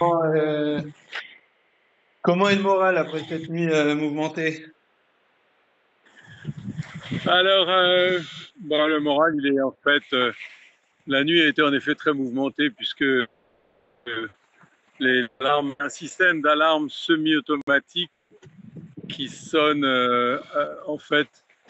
Euh, Comment est le moral après cette nuit mouvementée? Alors, le moral, il est en fait, la nuit a été en effet très mouvementée puisque un système d'alarme semi-automatique qui sonne en fait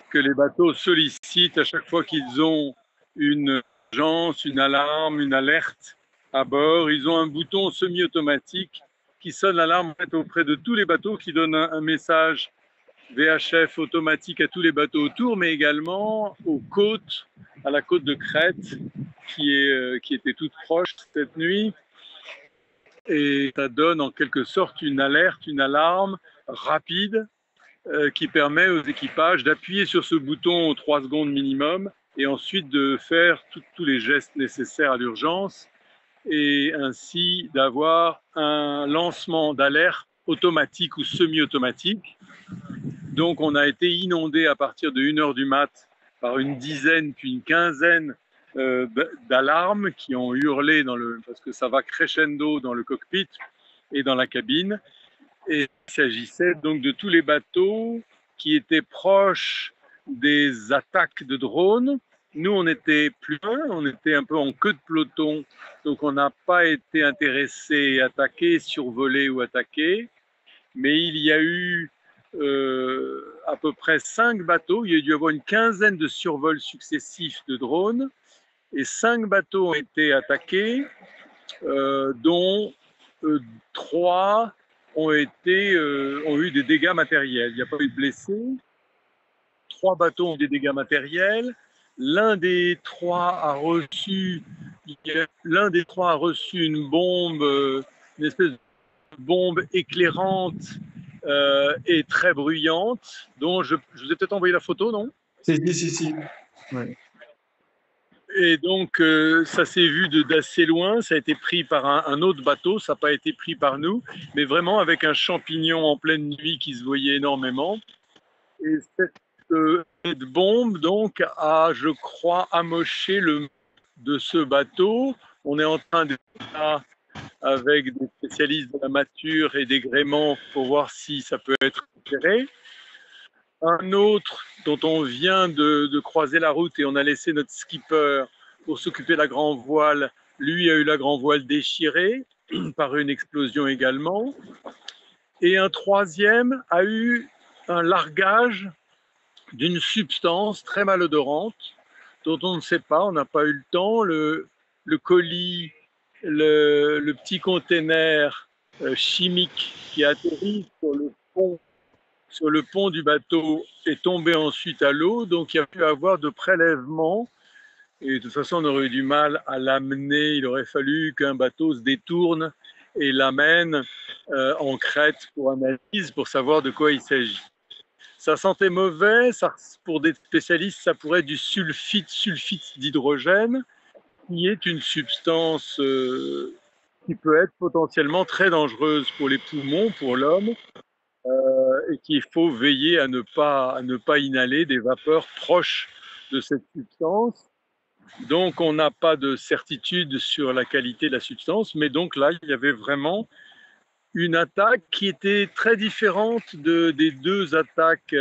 que les bateaux sollicitent à chaque fois qu'ils ont une urgence, une alarme, une alerte à bord. Ils ont un bouton semi-automatique qui sonne l'alarme auprès de tous les bateaux qui donne un message VHF automatique à tous les bateaux autour, mais également aux côtes, à la côte de Crète, qui était toute proche cette nuit. Et ça donne en quelque sorte une alerte, une alarme rapide qui permet aux équipages d'appuyer sur ce bouton 3 secondes minimum et ensuite de faire tous les gestes nécessaires à l'urgence et ainsi d'avoir un lancement d'alerte automatique ou semi-automatique. Donc on a été inondé à partir de 1 heure du mat par une dizaine puis une quinzaine d'alarmes qui ont hurlé parce que ça va crescendo dans le cockpit et dans la cabine. Et il s'agissait donc de tous les bateaux qui étaient proches des attaques de drones. Nous, on était plus loin, on était un peu en queue de peloton, donc on n'a pas été intéressé, attaqué, survolé ou attaqué. Mais il y a eu à peu près 5 bateaux, il y a dû y avoir une quinzaine de survols successifs de drones, et 5 bateaux ont été attaqués, dont 3 ont eu des dégâts matériels. Il n'y a pas eu de blessés. 3 bateaux ont eu des dégâts matériels. L'un des 3 a reçu, une bombe, une espèce de bombe éclairante et très bruyante, dont je vous ai peut-être envoyé la photo, non? Si. Ouais. Et donc, ça s'est vu d'assez loin, ça a été pris par un autre bateau, ça n'a pas été pris par nous, mais vraiment avec un champignon en pleine nuit qui se voyait énormément. Et cette bombe, donc, a, je crois, amoché le de ce bateau. On est en train de avec des spécialistes de la mâture et des gréements pour voir si ça peut être repéré. Un autre dont on vient de croiser la route et on a laissé notre skipper pour s'occuper de la grand voile, lui a eu la grand voile déchirée par une explosion également. Et un troisième a eu un largage d'une substance très malodorante dont on ne sait pas, on n'a pas eu le temps. Le colis, le petit container chimique qui a atterri sur le pont du bateau est tombé ensuite à l'eau, donc il y a pu avoir de prélèvements. Et de toute façon, on aurait eu du mal à l'amener. Il aurait fallu qu'un bateau se détourne et l'amène en Crète pour analyse, pour savoir de quoi il s'agit. Ça sentait mauvais. Pour des spécialistes, ça pourrait être du sulfite d'hydrogène, qui est une substance qui peut être potentiellement très dangereuse pour les poumons, pour l'homme, et qu'il faut veiller à ne pas inhaler des vapeurs proches de cette substance. Donc, on n'a pas de certitude sur la qualité de la substance, mais donc là, il y avait vraiment une attaque qui était très différente des 2 attaques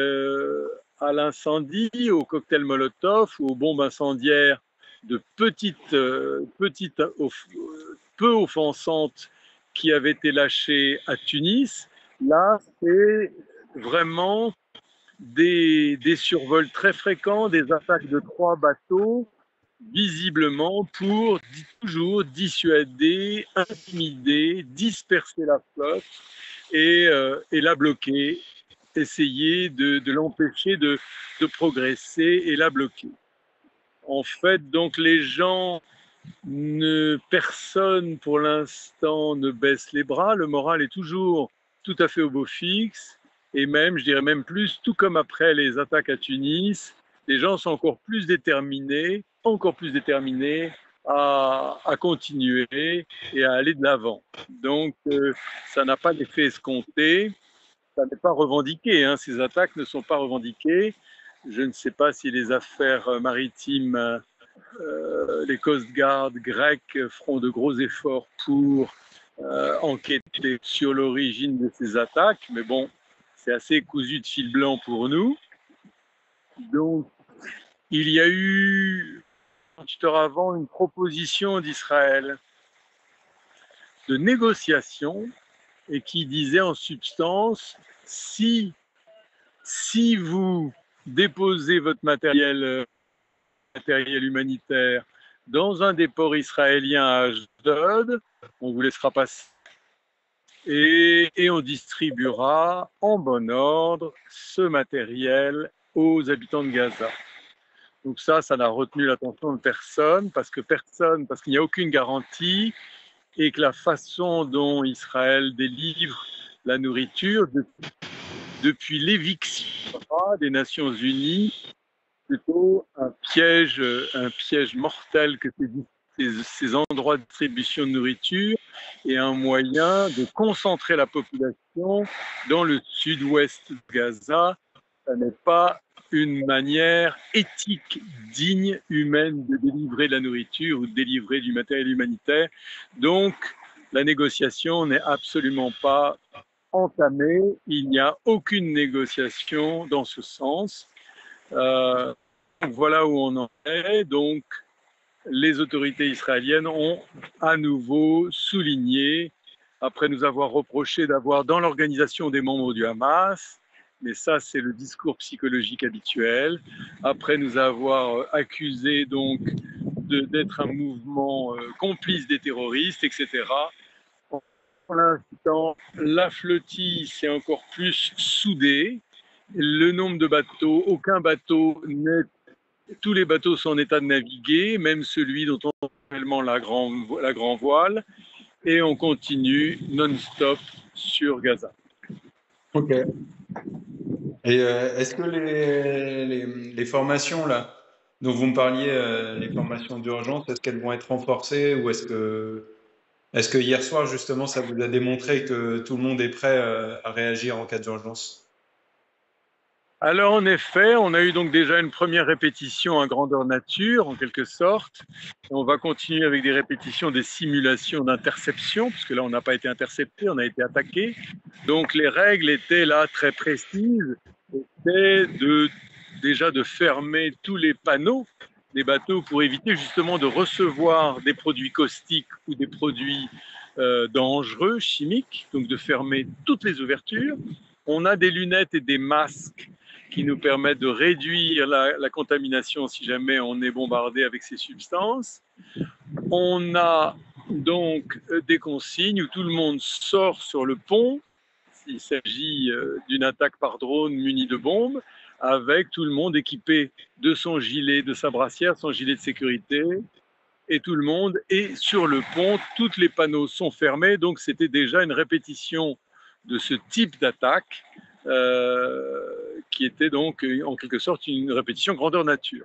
à l'incendie, au cocktail Molotov ou aux bombes incendiaires de peu offensantes qui avaient été lâchées à Tunis. Là, c'est vraiment des survols très fréquents, des attaques de 3 bateaux, visiblement pour toujours dissuader, intimider, disperser la flotte et la bloquer, essayer de l'empêcher de progresser et la bloquer. En fait, donc les gens, personne pour l'instant ne baisse les bras, le moral est toujours tout à fait au beau fixe, et même, je dirais même plus, tout comme après les attaques à Tunis, les gens sont encore plus déterminés à continuer et à aller de l'avant. Donc, ça n'a pas d'effet escompté, ça n'est pas revendiqué, hein, ces attaques ne sont pas revendiquées. Je ne sais pas si les affaires maritimes les Coast Guard grecs feront de gros efforts pour enquêté sur l'origine de ces attaques, mais bon, c'est assez cousu de fil blanc pour nous. Donc, il y a eu, 48 heures avant, une proposition d'Israël de négociation et qui disait en substance, si vous déposez votre matériel humanitaire dans un des ports israéliens à Ashdod, on vous laissera passer et on distribuera en bon ordre ce matériel aux habitants de Gaza. Donc ça n'a retenu l'attention de personne parce qu'il n'y a aucune garantie et que la façon dont Israël délivre la nourriture depuis l'éviction des Nations Unies, plutôt un piège mortel que ces endroits de distribution de nourriture et un moyen de concentrer la population dans le sud-ouest de Gaza. Ça n'est pas une manière éthique, digne, humaine de délivrer de la nourriture ou de délivrer du matériel humanitaire. Donc, la négociation n'est absolument pas entamée. Il n'y a aucune négociation dans ce sens. Voilà où on en est. Donc, les autorités israéliennes ont à nouveau souligné, après nous avoir reproché d'avoir dans l'organisation des membres du Hamas, mais ça c'est le discours psychologique habituel, après nous avoir accusé donc d'être un mouvement complice des terroristes, etc. Pour l'instant, la flottille s'est encore plus soudée. Le nombre de bateaux, aucun bateau n'est... Tous les bateaux sont en état de naviguer, même celui dont on appelle la grand voile, et on continue non-stop sur Gaza. Ok. Et est-ce que les formations là, dont vous me parliez, les formations d'urgence, est-ce qu'elles vont être renforcées ou est-ce que hier soir justement ça vous a démontré que tout le monde est prêt à réagir en cas d'urgence? Alors en effet, on a eu donc déjà une première répétition à grandeur nature, en quelque sorte. On va continuer avec des répétitions, des simulations d'interception, puisque là on n'a pas été intercepté, on a été attaqué. Donc les règles étaient là très précises, c'était déjà de fermer tous les panneaux des bateaux pour éviter justement de recevoir des produits caustiques ou des produits dangereux, chimiques, donc de fermer toutes les ouvertures. On a des lunettes et des masques qui nous permettent de réduire la contamination si jamais on est bombardé avec ces substances. On a donc des consignes où tout le monde sort sur le pont, s'il s'agit d'une attaque par drone munie de bombes, avec tout le monde équipé de son gilet, de sa brassière, son gilet de sécurité, et tout le monde est sur le pont, tous les panneaux sont fermés, donc c'était déjà une répétition de ce type d'attaque qui était donc en quelque sorte une répétition grandeur nature.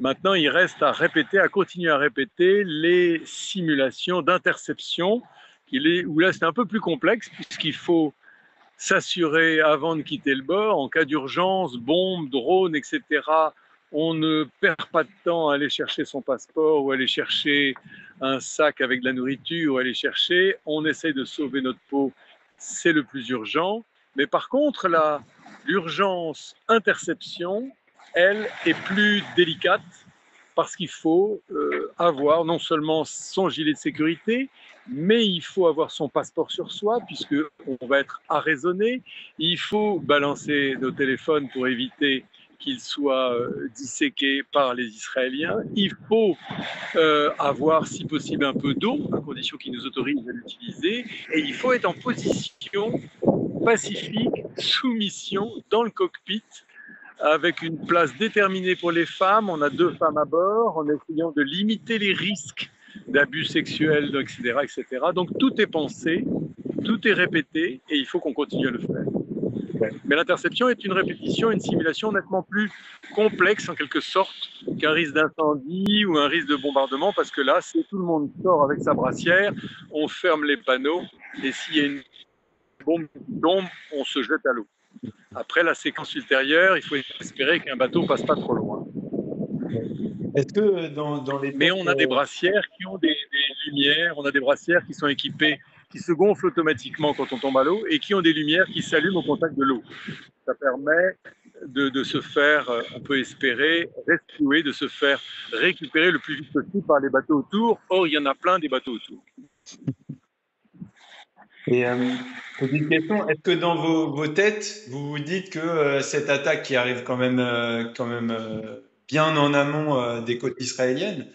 Maintenant, il reste à répéter, à continuer à répéter les simulations d'interception, où là c'est un peu plus complexe puisqu'il faut s'assurer avant de quitter le bord, en cas d'urgence, bombes, drones, etc. On ne perd pas de temps à aller chercher son passeport ou aller chercher un sac avec de la nourriture ou aller chercher. On essaye de sauver notre peau, c'est le plus urgent. Mais par contre, l'urgence interception, elle, est plus délicate parce qu'il faut avoir non seulement son gilet de sécurité, mais il faut avoir son passeport sur soi puisqu'on va être arraisonné. Il faut balancer nos téléphones pour éviter qu'ils soient disséqués par les Israéliens. Il faut avoir, si possible, un peu d'eau, à condition qu'ils nous autorisent à l'utiliser. Et il faut être en position pacifique, soumission, dans le cockpit, avec une place déterminée pour les femmes. On a 2 femmes à bord, en essayant de limiter les risques d'abus sexuels, etc., etc. Donc tout est pensé, tout est répété, et il faut qu'on continue à le faire. Mais l'interception est une répétition, une simulation nettement plus complexe en quelque sorte qu'un risque d'incendie ou un risque de bombardement, parce que là, si tout le monde sort avec sa brassière, on ferme les panneaux, et s'il y a une bombe, on se jette à l'eau. Après la séquence ultérieure, il faut espérer qu'un bateau passe pas trop loin. Est-ce que dans les Mais on a des brassières qui ont des lumières, on a des brassières qui sont équipées qui se gonflent automatiquement quand on tombe à l'eau et qui ont des lumières qui s'allument au contact de l'eau. Ça permet de se faire, on peut espérer, rescuer, de se faire récupérer le plus vite possible par les bateaux autour. Or, il y en a plein des bateaux autour. Et petite question, est-ce que dans vos têtes, vous vous dites que cette attaque qui arrive quand même bien en amont des côtes israéliennes,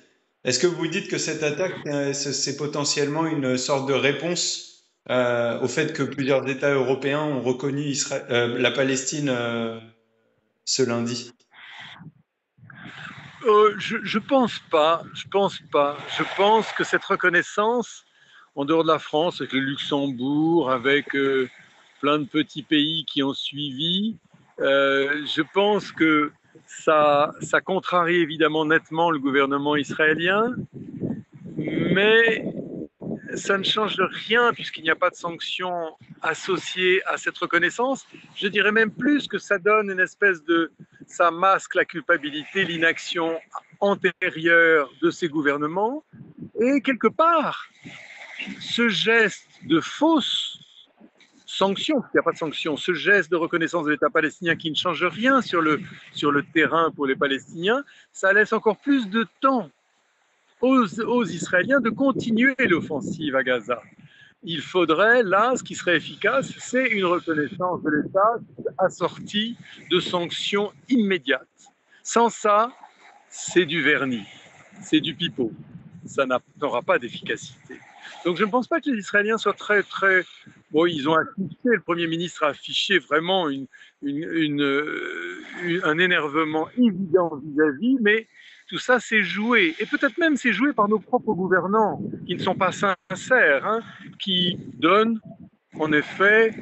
est-ce que vous dites que cette attaque, c'est potentiellement une sorte de réponse au fait que plusieurs États européens ont reconnu la Palestine ce lundi? Je pense pas. Je pense pas. Je pense que cette reconnaissance, en dehors de la France, avec le Luxembourg, avec plein de petits pays qui ont suivi, je pense que ça contrarie évidemment nettement le gouvernement israélien, mais ça ne change rien puisqu'il n'y a pas de sanctions associées à cette reconnaissance. Je dirais même plus que ça donne une espèce de... ça masque la culpabilité, l'inaction antérieure de ces gouvernements. Et quelque part, ce geste de fausse sanction, il n'y a pas de sanction, ce geste de reconnaissance de l'État palestinien qui ne change rien sur le terrain pour les Palestiniens, ça laisse encore plus de temps aux Israéliens de continuer l'offensive à Gaza. Il faudrait, là, ce qui serait efficace, c'est une reconnaissance de l'État assortie de sanctions immédiates. Sans ça, c'est du vernis, c'est du pipeau. Ça n'aura pas d'efficacité. Donc je ne pense pas que les Israéliens soient très... Bon, ils ont affiché, le Premier ministre a affiché vraiment un énervement évident vis-à-vis, mais tout ça, c'est joué. Et peut-être même c'est joué par nos propres gouvernants, qui ne sont pas sincères, hein, qui donnent, en effet,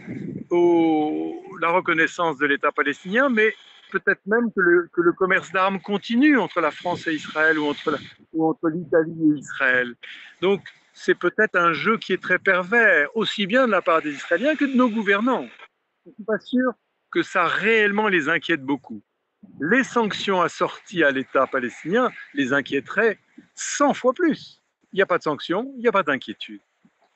la reconnaissance de l'État palestinien, mais peut-être même que le commerce d'armes continue entre la France et Israël ou entre l'Italie et Israël. Donc, c'est peut-être un jeu qui est très pervers, aussi bien de la part des Israéliens que de nos gouvernants. Je ne suis pas sûr que ça réellement les inquiète beaucoup. Les sanctions assorties à l'État palestinien les inquiéteraient 100 fois plus. Il n'y a pas de sanctions, il n'y a pas d'inquiétude.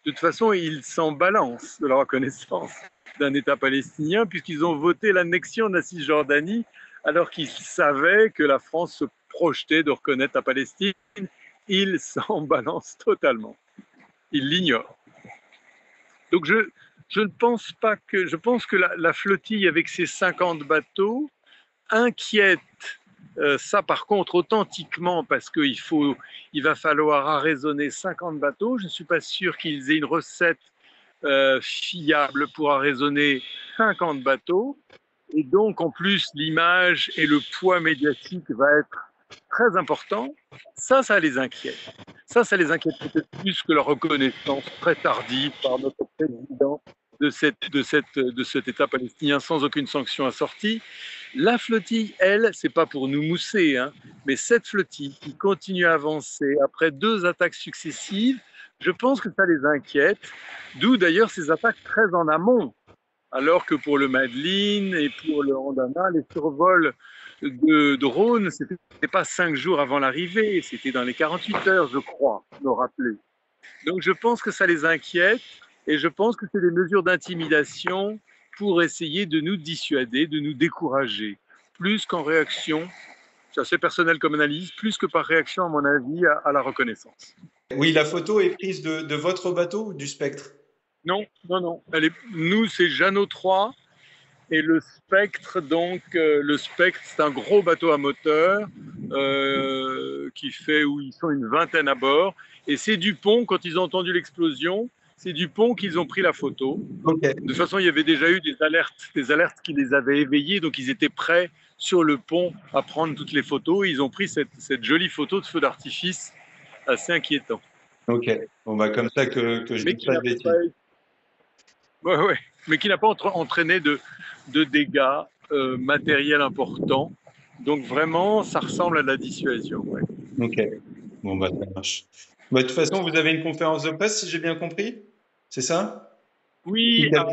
De toute façon, ils s'en balancent de la reconnaissance d'un État palestinien puisqu'ils ont voté l'annexion de la Cisjordanie alors qu'ils savaient que la France se projetait de reconnaître la Palestine. Ils s'en balancent totalement. Ils l'ignorent. Donc je ne pense pas que... Je pense que la flottille avec ses 50 bateaux inquiète ça par contre authentiquement parce qu'il va falloir arraisonner 50 bateaux. Je ne suis pas sûr qu'ils aient une recette fiable pour arraisonner 50 bateaux. Et donc en plus l'image et le poids médiatique va être très important. Ça les inquiète. Ça les inquiète peut-être plus que la reconnaissance très tardive par notre président de cet État palestinien sans aucune sanction assortie. La flottille, elle, c'est pas pour nous mousser, hein, mais cette flottille qui continue à avancer après 2 attaques successives, je pense que ça les inquiète, d'où d'ailleurs ces attaques très en amont, alors que pour le Madeleine et pour le Randana, les survols de drones, c'était pas 5 jours avant l'arrivée, c'était dans les 48 heures, je crois, me rappeler. Donc je pense que ça les inquiète et je pense que c'est des mesures d'intimidation pour essayer de nous dissuader, de nous décourager, plus qu'en réaction, c'est assez personnel comme analyse, plus que par réaction, à mon avis, à la reconnaissance. Oui, la photo est prise de votre bateau ou du Spectre? Non. Nous, c'est Jeannot 3 et le Spectre, donc, le Spectre, c'est un gros bateau à moteur où ils sont une vingtaine à bord. Et c'est Dupont, quand ils ont entendu l'explosion, c'est Dupont qu'ils ont pris la photo. Okay. De toute façon, il y avait déjà eu des alertes qui les avaient éveillés, donc ils étaient prêts sur le pont à prendre toutes les photos. Et ils ont pris cette jolie photo de feu d'artifice assez inquiétant. Ok, bon bah comme ça que je dis pas de bêtises. Ouais, mais qui n'a pas entraîné de dégâts matériels importants. Donc vraiment, ça ressemble à de la dissuasion. Ouais. Ok, bon bah ça marche. Bah, de toute façon, vous avez une conférence de presse, si j'ai bien compris, c'est ça? Oui, à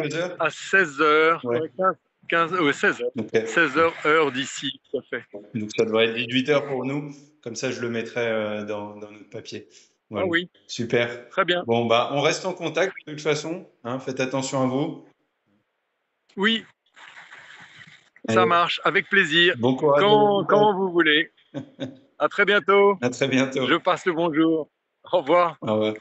16h, ouais. 16h. Okay. 16h heure d'ici, tout à fait. Donc ça devrait être 18h pour nous, comme ça je le mettrai dans notre papier. Ah Voilà. oui, Super. très bien. Bon, bah, on reste en contact de toute façon. Hein, faites attention à vous. Oui, ça Et marche, avec plaisir. bon courage à Quand l'hôpital. vous voulez. À très bientôt. À très bientôt. Je passe le bonjour. Au revoir. Au revoir.